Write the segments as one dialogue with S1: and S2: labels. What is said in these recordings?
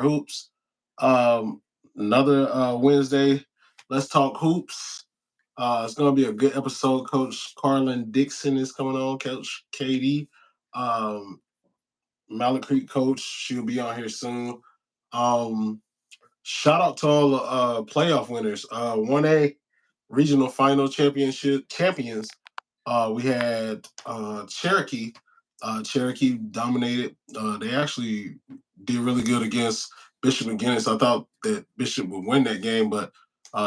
S1: hoops. Another Wednesday. Let's talk hoops. It's gonna be a good episode. Coach Carlin Dixon is coming on. Coach KD, um, Mallard Creek coach. She'll be on here soon. Um, Shout out to all the playoff winners. 1A regional final championship champions. We had Cherokee. Cherokee dominated. They actually did really good against Bishop McGinnis. I thought that Bishop would win that game, but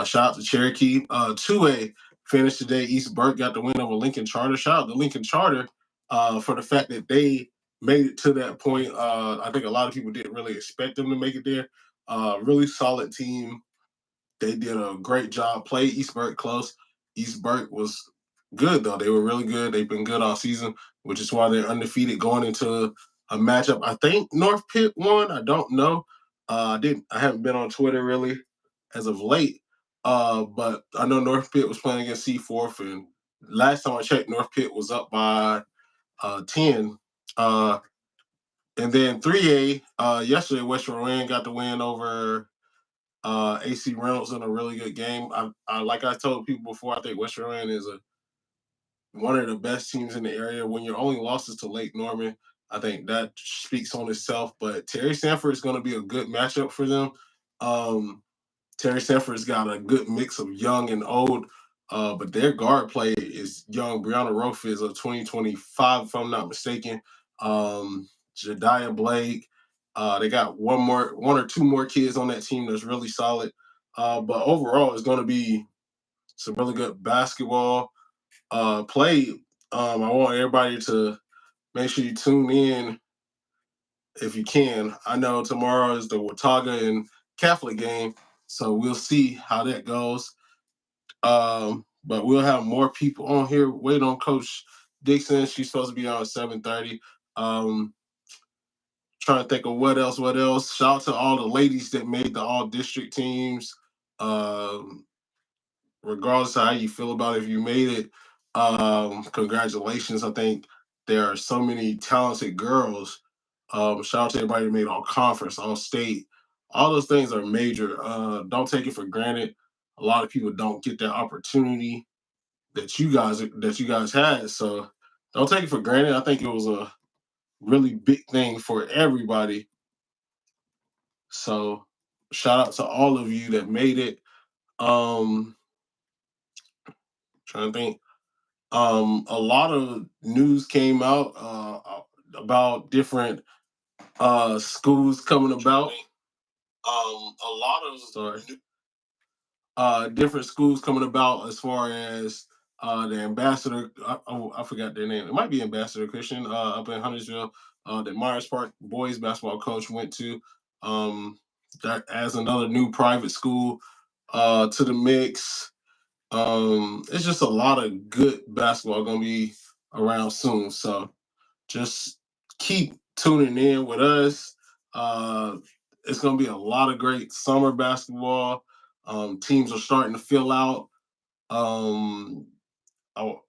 S1: shout out to Cherokee. 2A finished today. East Burke got the win over Lincoln Charter. Shout out to Lincoln Charter for the fact that they made it to that point. I think a lot of people didn't really expect them to make it there. Really solid team. They did a great job. Played East Burke close. East Burke was good though. They were really good. They've been good all season, which is why they're undefeated going into a matchup. I think North Pitt won. I don't know. I haven't been on Twitter really as of late. But I know North Pitt was playing against Seaforth, and last time I checked, North Pitt was up by 10. And then 3A, yesterday, West Rowan got the win over AC Reynolds in a really good game. Like I told people before, I think West Rowan is one of the best teams in the area. When your only losses to Lake Norman, I think that speaks on itself. But Terry Sanford is going to be a good matchup for them. Um, Terry Sanford's got a good mix of young and old, but their guard play is young. Brianna Rofe is a 2025, if I'm not mistaken. Jediah Blake. They got one or two more kids on that team that's really solid. But overall, it's going to be some really good basketball play. I want everybody to make sure you tune in if you can. I know tomorrow is the Watauga and Catholic game, so we'll see how that goes. But we'll have more people on here. Wait on Coach Dixon. She's supposed to be on at 7:30. Um, Trying to think of what else. What else? Shout out to all the ladies that made the all district teams. Um, Regardless of how you feel about it, if you made it, congratulations. I think there are so many talented girls. Shout out to everybody that made all conference, all state. All those things are major. Don't take it for granted. A lot of people don't get that opportunity that you guys had. So don't take it for granted. I think it was a really big thing for everybody. So shout out to all of you that made it. Um, Trying to think. A lot of news came out about different schools coming about. A lot of different schools coming about as far as the ambassador. I forgot their name. It might be Ambassador Christian up in Huntersville. That Myers Park boys basketball coach went to. That as another new private school to the mix. It's just a lot of good basketball going to be around soon. So just keep tuning in with us. Uh, it's going to be a lot of great summer basketball. Teams are starting to fill out. Um,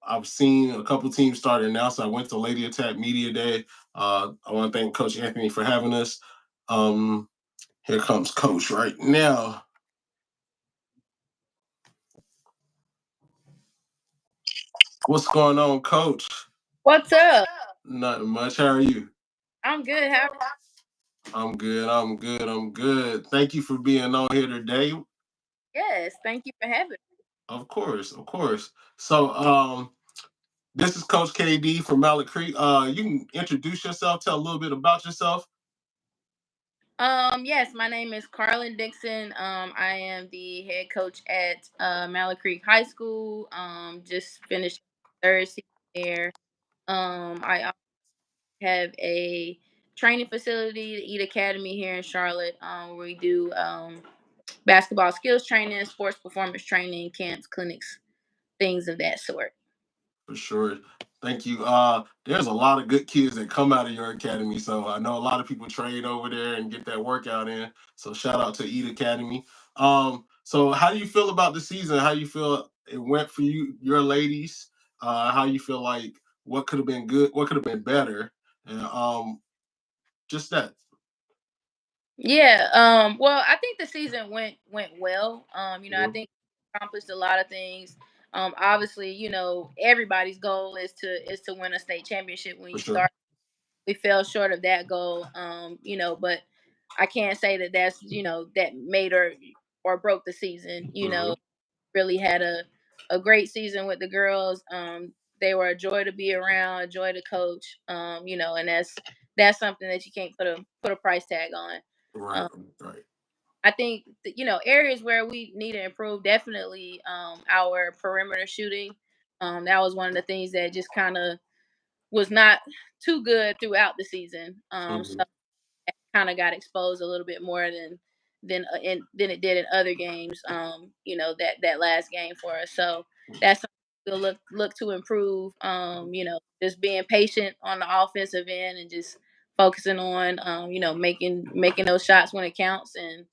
S1: I've seen a couple teams starting now. So I went to Lady Attack Media Day. I want to thank Coach Anthony for having us. Um, Here comes Coach right now. What's going on, Coach?
S2: What's up?
S1: Nothing much. How are you?
S2: I'm good. How?
S1: I'm good. I'm good. I'm good. Thank you for being on here today.
S2: Yes, thank you for having me.
S1: Of course, of course. So, this is Coach KD from Mallard Creek. You can introduce yourself, tell a little bit about yourself.
S2: Yes, my name is Carlin Dixon. I am the head coach at Mallard Creek High School. Just finished third season there. I also have a training facility, the Eat Academy here in Charlotte, where we do basketball skills training, sports performance training, camps, clinics, things of that sort.
S1: For sure. Thank you. There's a lot of good kids that come out of your academy. So I know a lot of people train over there and get that workout in. So shout out to Eat Academy. So how do you feel about the season? How you feel it went for you, your ladies? How you feel like what could have been good, what could have been better? And just that.
S2: Yeah. Well, I think the season went well. I
S1: Mhm.
S2: think we accomplished a lot of things. Obviously, everybody's goal is to win a state championship when
S1: For
S2: you
S1: sure.
S2: start. We fell short of that goal. But I can't say that that made or broke the season.
S1: Hmm.
S2: Really had a great season with the girls. They were a joy to be around, a joy to coach. And that's something that you can't put a price tag on.
S1: Right.
S2: Um,
S1: Right.
S2: I think areas where we need to improve, definitely our perimeter shooting. That was one of the things that just kind of was not too good throughout the season.
S1: Hmm.
S2: So kind of got exposed a little bit more than it did in other games. That last game for us. So that's something we'll look to improve. Just being patient on the offensive end and just focusing on making those shots when it counts, and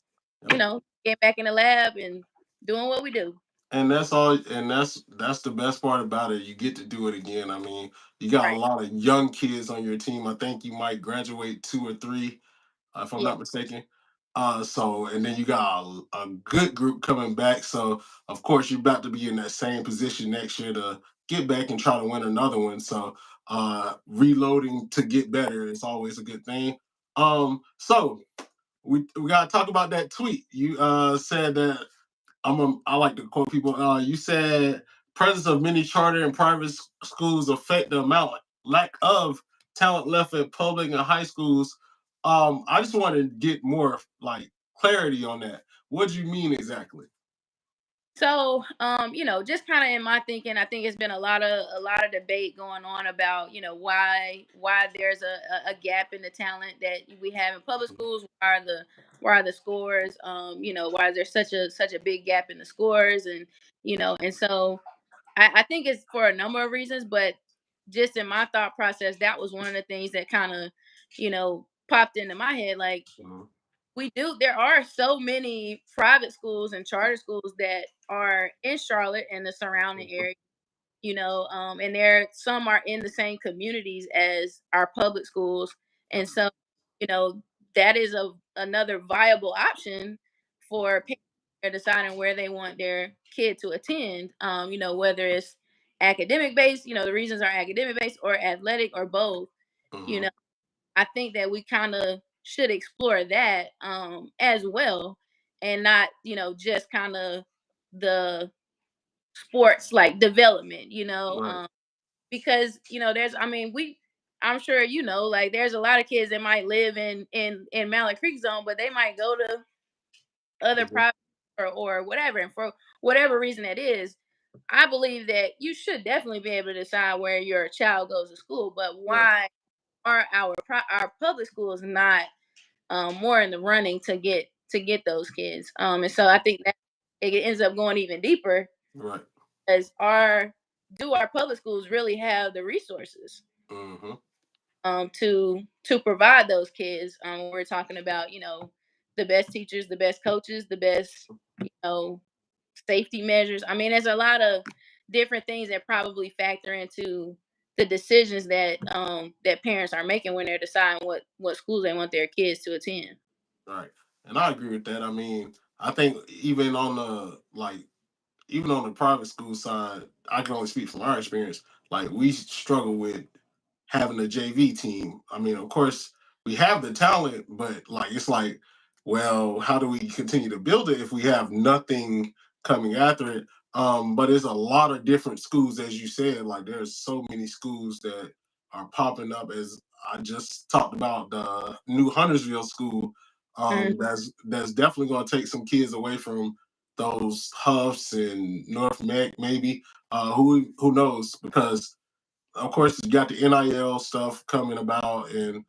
S2: getting back in the lab and doing what we do.
S1: And that's all, and that's the best part about it. You get to do it again. I mean, you got a
S2: Right.
S1: lot of young kids on your team. I think you might graduate two or three, if I'm
S2: Yeah.
S1: not mistaken. So and then you got a good group coming back. So of course you're about to be in that same position next year to get back and try to win another one. So reloading to get better is always a good thing. So we gotta talk about that tweet. You said that I like to quote people. You said presence of many charter and private schools affect the amount lack of talent left at public and high schools. I just want to get more like clarity on that. What do you mean exactly?
S2: So, just kind of in my thinking, I think it's been a lot of debate going on about, why there's a gap in the talent that we have in public schools. Why are the scores? Why is there such a big gap in the scores? And so I think it's for a number of reasons, but just in my thought process, that was one of the things that kind of, popped into my head. Like,
S1: Mhm.
S2: there are so many private schools and charter schools that are in Charlotte and the surrounding
S1: Mhm.
S2: area, and some are in the same communities as our public schools. And so, you know, that is another viable option for parents who are deciding where they want their kid to attend, whether it's academic based, the reasons are academic based or athletic or both. you
S1: Mhm.
S2: know I think that we kind of should explore that as well, and not just kind of the sports like development,
S1: Right.
S2: because there's I mean we I'm sure like there's a lot of kids that might live in Mallard Creek zone, but they might go to other
S1: Mhm.
S2: private or whatever, and for whatever reason it is, I believe that you should definitely be able to decide where your child goes to school. But
S1: Right.
S2: why are our public schools not more in the running to get those kids? And so I think that it ends up going even deeper,
S1: Right.
S2: as our public schools really have the resources
S1: Mhm.
S2: to provide those kids? We're talking about the best teachers, the best coaches, the best you know safety measures. I mean, there's a lot of different things that probably factor into the decisions that parents are making when they're deciding what schools they want their kids to attend.
S1: Right. And I agree with that. I mean, I think even on the private school side, I can only speak from our experience. Like we struggle with having a JV team. I mean, of course, we have the talent, but like it's like, well, how do we continue to build it if we have nothing coming after it? But there's a lot of different schools, as you said. Like there's so many schools that are popping up. As I just talked about the new Huntersville school,
S2: Mm,
S1: that's definitely going to take some kids away from those Huffs and North Mac, maybe. Who knows? Because of course you got the NIL stuff coming about, and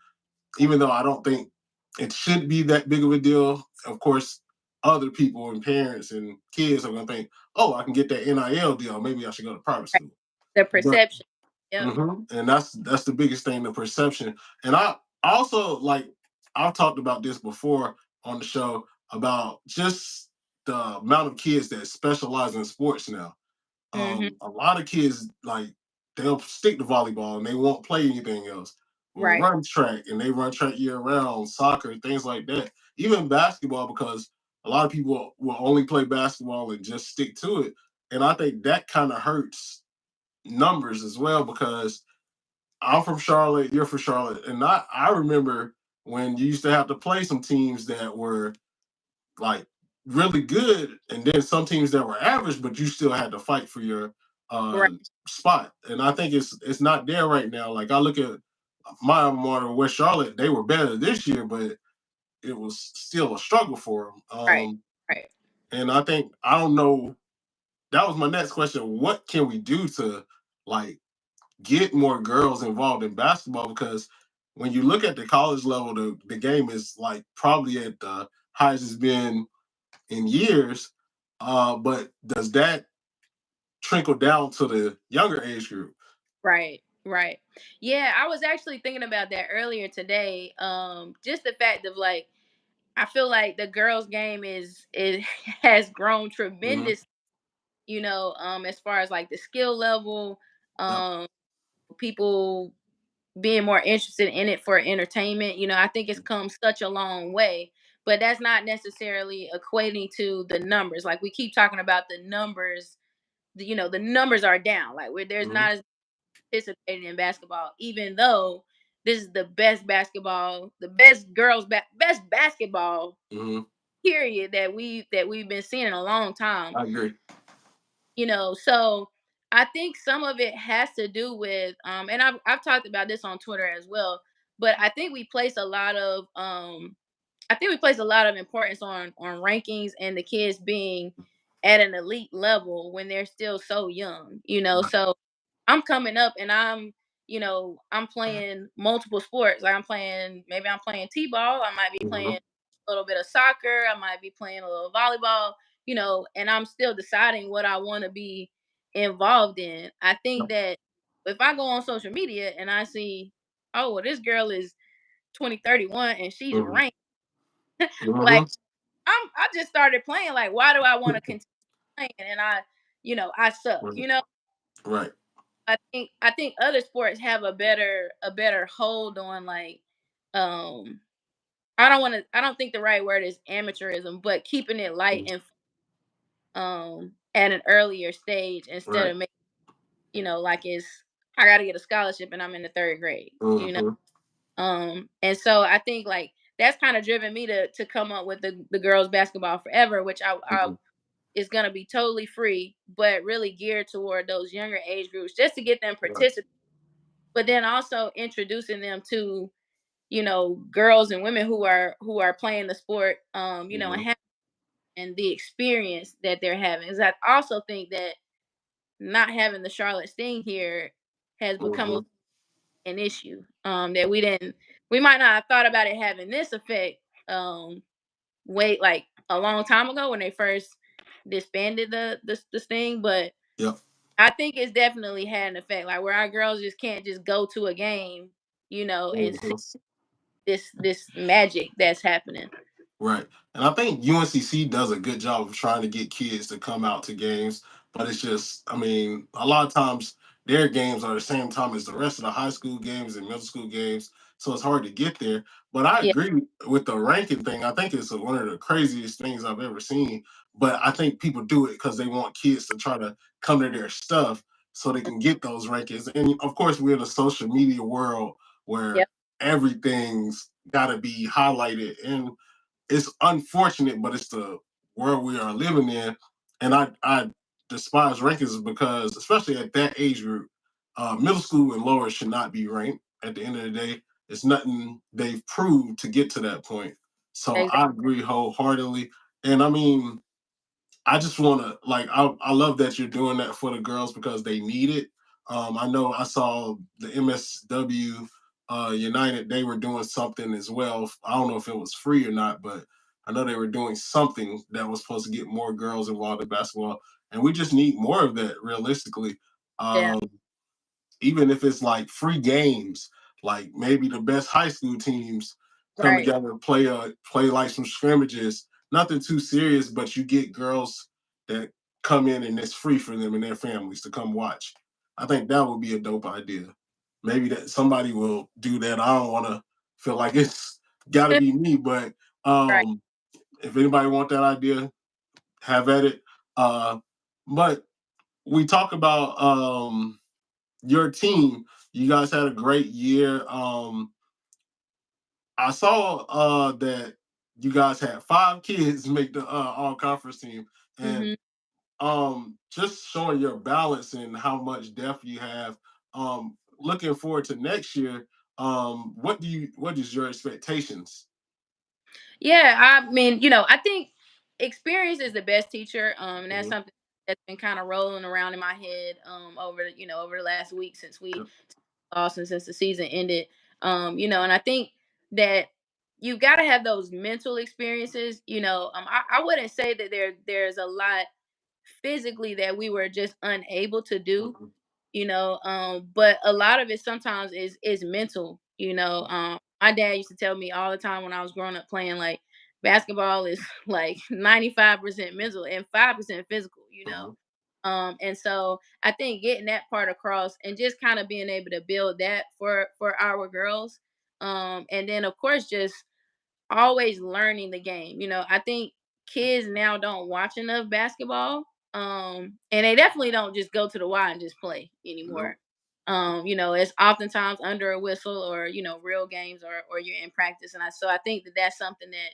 S1: even though I don't think it should be that big of a deal, of course other people and parents and kids are going to think, oh, I can get that NIL deal, maybe I should go to private
S2: right.
S1: school.
S2: The
S1: But
S2: perception. Yep.
S1: and that's the biggest thing, the perception. And I also like I've talked about this before on the show about just the amount of kids that specialize in sports now.
S2: Hmm.
S1: A lot of kids like they'll stick to volleyball and they won't play anything else, or
S2: Right.
S1: run track and they run track year round, soccer, things like that. even basketball, because a lot of people will only play basketball and just stick to it. And I think that kind of hurts numbers as well, because I'm from Charlotte, you're from Charlotte, and I remember when you used to have to play some teams that were like really good, and then some teams that were average, but you still had to fight for your uh
S2: Right,
S1: spot. And I think it's not there right now. Like I look at my alma mater, West Charlotte, they were better this year, but it was still a struggle for them.
S2: right, right,
S1: And I think I don't know. That was my next question. What can we do to like get more girls involved in basketball? Because when you look at the college level, the game is like probably at the highest it's been in years. But does that trickle down to the younger age group?
S2: right, right. Yeah, I was actually thinking about that earlier today. Just the fact of like, I feel like the girls' game is it has grown
S1: Hmm.
S2: tremendous. As far as like the skill level,
S1: Yep.
S2: um, people being more interested in it for entertainment. I think it's come such a long way, but that's not necessarily equating to the numbers. Like we keep talking about the numbers, the numbers are down. Like where there's
S1: Hmm.
S2: not as participating in basketball, even though this is the best basketball, the best best basketball
S1: Hmm.
S2: period that we've been seeing in a long time.
S1: I agree.
S2: So I think some of it has to do with and I've talked about this on Twitter as well, but I think we place a lot of importance on rankings and the kids being at an elite level when they're still so young. So I'm coming up and I'm playing multiple sports. Like I'm playing T-ball, I might be
S1: Hmm.
S2: playing a little bit of soccer, I might be playing a little volleyball, and I'm still deciding what I want to be involved in. I think that if I go on social media and I see, oh, well, this girl is 2031 and she's
S1: Hmm.
S2: ranked, like
S1: Hmm.
S2: I just started playing. Like, why do I want to continue playing? And I suck.
S1: Right.
S2: I think other sports have a better hold on like um I don't think the right word is amateurism, but keeping it light and at an earlier stage instead
S1: Right.
S2: of making like it's I got to get a scholarship and I'm in the third grade.
S1: Hmm.
S2: And so I think like that's kind of driven me to come up with the girls basketball forever, which I
S1: Hmm.
S2: is going to be totally free, but really geared toward those younger age groups just to get them
S1: Right.
S2: participate, but then also introducing them to girls and women who are playing the sport,
S1: Hmm.
S2: and the experience that they're having. Is I also think that not having the Charlotte Sting here has become
S1: Hmm.
S2: an issue, that we might not have thought about it having this effect, wait, like a long time ago when they first disbanded the Sting, but
S1: Yep.
S2: I think it's definitely had an effect, like where our girls just can't just go to a game, and see
S1: Hmm.
S2: this magic that's happening.
S1: Right. And I think UNCC does a good job of trying to get kids to come out to games, but it's just, I mean, a lot of times their games are the same time as the rest of the high school games and middle school games, so it's hard to get there. But I
S2: Yeah,
S1: agree with the ranking thing. I think it's one of the craziest things I've ever seen. But I think people do it because they want kids to try to come to their stuff so they can get those rankings. And of course, we're in a social media world
S2: yeah,
S1: where everything's got to be highlighted. And it's unfortunate, but it's the world we are living in. And I despise rankings because, especially at that age group, middle school and lower should not be ranked. At the end of the day, it's nothing they've proved to get to that point. So
S2: exactly.
S1: I agree wholeheartedly. And I mean, I just want to like I love that you're doing that for the girls because they need it. I know I saw the MSW United, they were doing something as well. I don't know if it was free or not, but I know they were doing something that was supposed to get more girls involved in basketball, and we just need more of that. Realistically,
S2: Yeah,
S1: um, even if it's like free games, like maybe the best high school teams come
S2: right.
S1: together and play like some scrimmages. Nothing too serious, but you get girls that come in and it's free for them and their families to come watch. I think that would be a dope idea. Maybe that somebody will do that. I don't want to feel like it's got to be me, but
S2: Right.
S1: Um, if anybody want that idea, have at it. Uh, but we talk about your team. You guys had a great year. I saw that you guys had 5 kids make the all conference team, and
S2: Hmm.
S1: just showing your balance and how much depth you have. Looking forward to next year. What is your expectations?
S2: Yeah, I mean, I think experience is the best teacher. And that's
S1: Mhm.
S2: something that's been kind of rolling around in my head over the last week since we
S1: Yep.
S2: lost and since the season ended. And I think that you've got to have those mental experiences. I wouldn't say that there's a lot physically that we were just unable to do,
S1: Mhm.
S2: but a lot of it sometimes is mental. My dad used to tell me all the time when I was growing up playing, like, basketball is like 95% mental and 5% physical.
S1: Mhm.
S2: And so I think getting that part across and just kind of being able to build that for our girls, and then of course just always learning the game. I think kids now don't watch enough basketball. And they definitely don't just go to the Y and just play anymore.
S1: Nope.
S2: It's oftentimes under a whistle or, real games or you're in practice. So I think that that's something that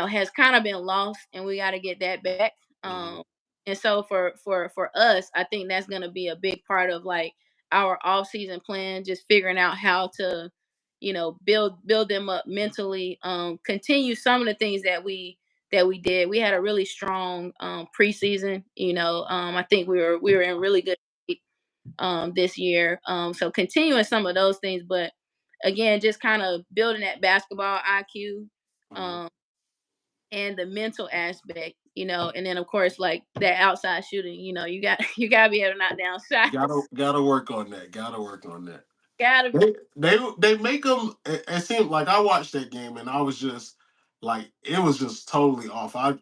S2: has kind of been lost, and we got to get that back.
S1: Mhm.
S2: Um, and so for us, I think that's going to be a big part of like our off season plan, just figuring out how to, build them up mentally. Continue some of the things that we did. We had a really strong preseason. I think we were in really good shape this year. So continuing some of those things, but again, just kind of building that basketball IQ.
S1: Mhm.
S2: Um, and the mental aspect, and then of course like that outside shooting, you gotta be able to knock down
S1: Gotta
S2: shots.
S1: gotta work on that. Gotta work on that.
S2: Gotta be.
S1: They make them. It seemed like I watched that game and I was just like it was just totally off. I've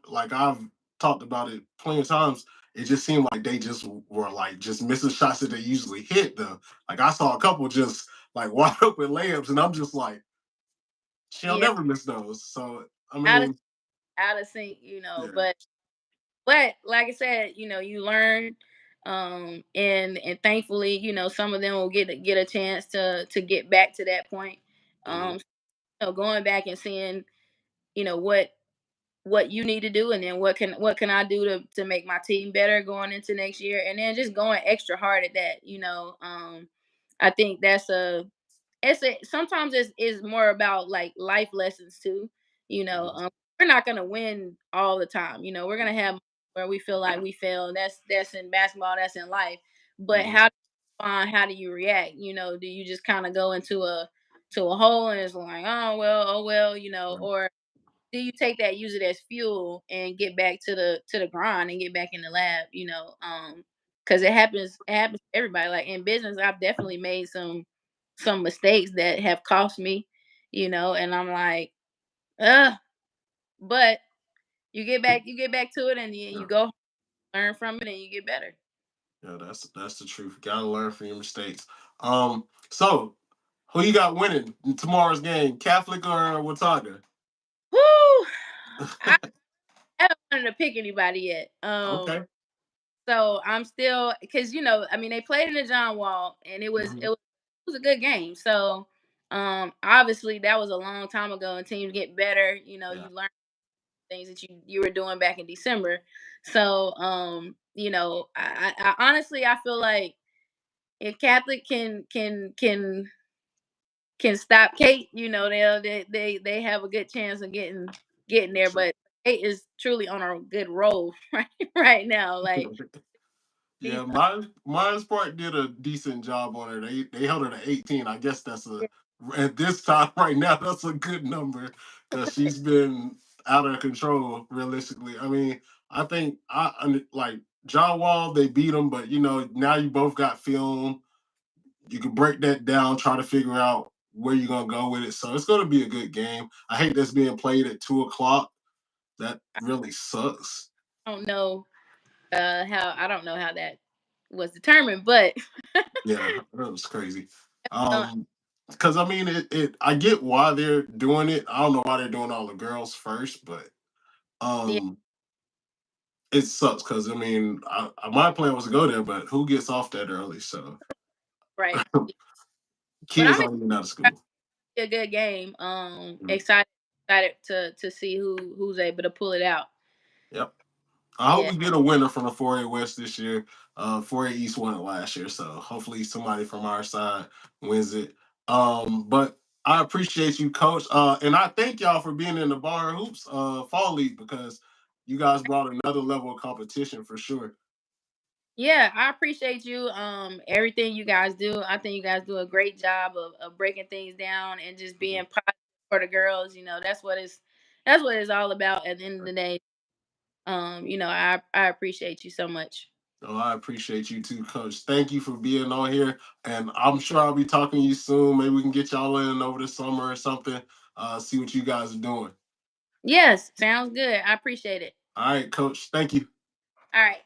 S1: talked about it plenty of times. It just seemed like they just were like just missing shots that they usually hit. Though, like I saw a couple just like wide open layups, and I'm just like, she'll
S2: Yeah,
S1: never miss those. So I
S2: out of
S1: mean,
S2: out of sync,
S1: yeah,
S2: but like I said, you learn, and thankfully, some of them will get a chance to get back to that point.
S1: mhm,
S2: Going back and seeing, what you need to do, and then what can I do to make my team better going into next year, and then just going extra hard at that. I think that's sometimes it's more about like life lessons too. you know
S1: mhm,
S2: um we're not going to win all the time. We're going to have where we feel like we fail. That's in basketball, that's in life. But
S1: mhm,
S2: how do you react? Do you just kind of go into a hole and it's like, oh well,
S1: right,
S2: or do you take that, use it as fuel, and get back to the grind and get back in the lab? Because it happens to everybody. Like in business, I've definitely made some mistakes that have cost me, and I'm like, ugh. But you get back to it, and you
S1: yeah,
S2: go learn from it, and you get better.
S1: yeah. That's the truth. Gotta learn from your mistakes. So who you got winning in tomorrow's game, Catholic or Watauga?
S2: Whoo! I haven't wanted to pick anybody yet.
S1: Okay.
S2: So I'm still, because I mean, they played in the John Wall, and it was
S1: Mhm.
S2: it was it was a good game. So obviously that was a long time ago, and teams get better.
S1: Yeah.
S2: You learn things that you were doing back in December. So I honestly I feel like if Catholic can stop Kate, they have a good chance of getting there.
S1: Sure.
S2: But Kate is truly on a good roll right now. Like,
S1: Yeah, Myers Park did a decent job on her. They held her to 18. I guess that's a at this time right now that's a good number because she's been out of control realistically. I mean, I think like John Wall they beat him, but now you both got film. You can break that down, try to figure out where you're gonna go with it. So it's gonna be a good game. I hate that's being played at 2 o'clock. That really sucks.
S2: don't know how I don't know how that was determined, but
S1: Yeah, that was crazy.
S2: uh,
S1: Um, because I mean, I get why they're doing it. I don't know why they're doing all the girls first, but
S2: Yeah,
S1: um, it sucks because I mean, my plan was to go there, but who gets off that early? So
S2: right. But
S1: kids
S2: I'm
S1: aren't even out of school.
S2: a good game.
S1: Mhm.
S2: Excited to see who's able to pull it out.
S1: Yep. I hope
S2: Yeah.
S1: we get a winner from the 4A West this year. 4A East won it last year, so hopefully somebody from our side wins it. But I appreciate you, Coach, and I thank y'all for being in the Bar Hoops Fall League because you guys brought another level of competition for sure.
S2: Yeah, I appreciate you. Everything you guys do. I think you guys do a great job of breaking things down and just being
S1: Mhm.
S2: positive for the girls. That's what it's all about at the end of the day. I appreciate you so much.
S1: So I appreciate you too, Coach. Thank you for being on here, and I'm sure I'll be talking to you soon. Maybe we can get y'all in over the summer or something. See what you guys are doing.
S2: Yes, sounds good. I appreciate it.
S1: All right, Coach. Thank you.
S2: All right.